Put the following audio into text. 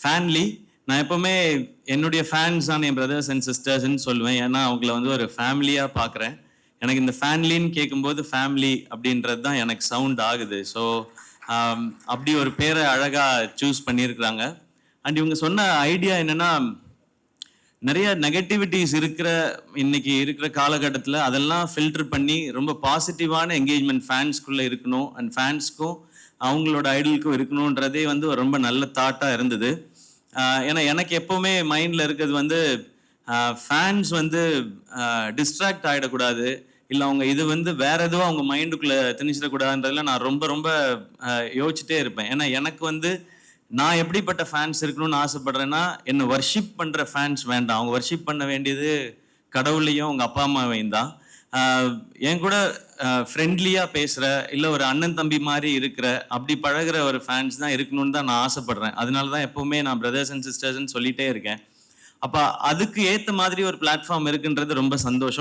ஃபேன்லி. நான் எப்பவுமே என்னுடைய ஃபேன்ஸ் தான் என் பிரதர்ஸ் அண்ட் சிஸ்டர்ஸ்ன்னு சொல்லுவேன். ஏன்னா அவங்கள வந்து ஒரு ஃபேமிலியாக பார்க்குறேன். எனக்கு இந்த ஃபேன்லின்னு கேட்கும்போது ஃபேமிலி அப்படின்றது தான் எனக்கு சவுண்ட் ஆகுது. ஸோ அப்படி ஒரு பேரை அழகாக சூஸ் பண்ணியிருக்கிறாங்க. அண்ட் இவங்க சொன்ன ஐடியா என்னன்னா, நிறைய நெகட்டிவிட்டிஸ் இருக்கிற இன்னைக்கு இருக்கிற காலகட்டத்தில் அதெல்லாம் ஃபில்டர் பண்ணி ரொம்ப பாசிட்டிவான என்கேஜ்மெண்ட் ஃபேன்ஸ்குள்ளே இருக்கணும் அண்ட் ஃபேன்ஸ்க்கும் அவங்களோட ஐடலுக்கும் இருக்கணுன்றதே வந்து ரொம்ப நல்ல தாட்டாக இருந்தது. ஏன்னா எனக்கு எப்போவுமே மைண்டில் இருக்கிறது வந்து ஃபேன்ஸ் வந்து டிஸ்ட்ராக்ட் ஆகிடக்கூடாது, இல்லை அவங்க இது வந்து வேற எதுவும் அவங்க மைண்டுக்குள்ளே திணிச்சிடக்கூடாதுன்றதுல நான் ரொம்ப ரொம்ப யோசிச்சுட்டே இருப்பேன். ஏன்னா எனக்கு வந்து நான் எப்படிப்பட்ட ஃபேன்ஸ் இருக்கணும்னு ஆசைப்படுறேன்னா, என்னை வர்ஷிப் பண்ணுற ஃபேன்ஸ் வேண்டாம். அவங்க வர்ஷிப் பண்ண வேண்டியது கடவுளையும் அவங்க அப்பா அம்மாவையும் தான். என் கூட ஃப்ரெண்ட்லியாக பேசுகிற, இல்லை ஒரு அண்ணன் தம்பி மாதிரி இருக்கிற, அப்படி பழகிற ஒரு ஃபேன்ஸ் தான் இருக்கணும்னு தான் நான் ஆசைப்படுறேன். அதனால தான் எப்போவுமே நான் பிரதர்ஸ் அண்ட் சிஸ்டர்ஸ்ன்னு சொல்லிகிட்டே இருக்கேன். அப்போ அதுக்கு ஏற்ற மாதிரி ஒரு பிளாட்ஃபார்ம் இருக்குன்றது ரொம்ப சந்தோஷம்.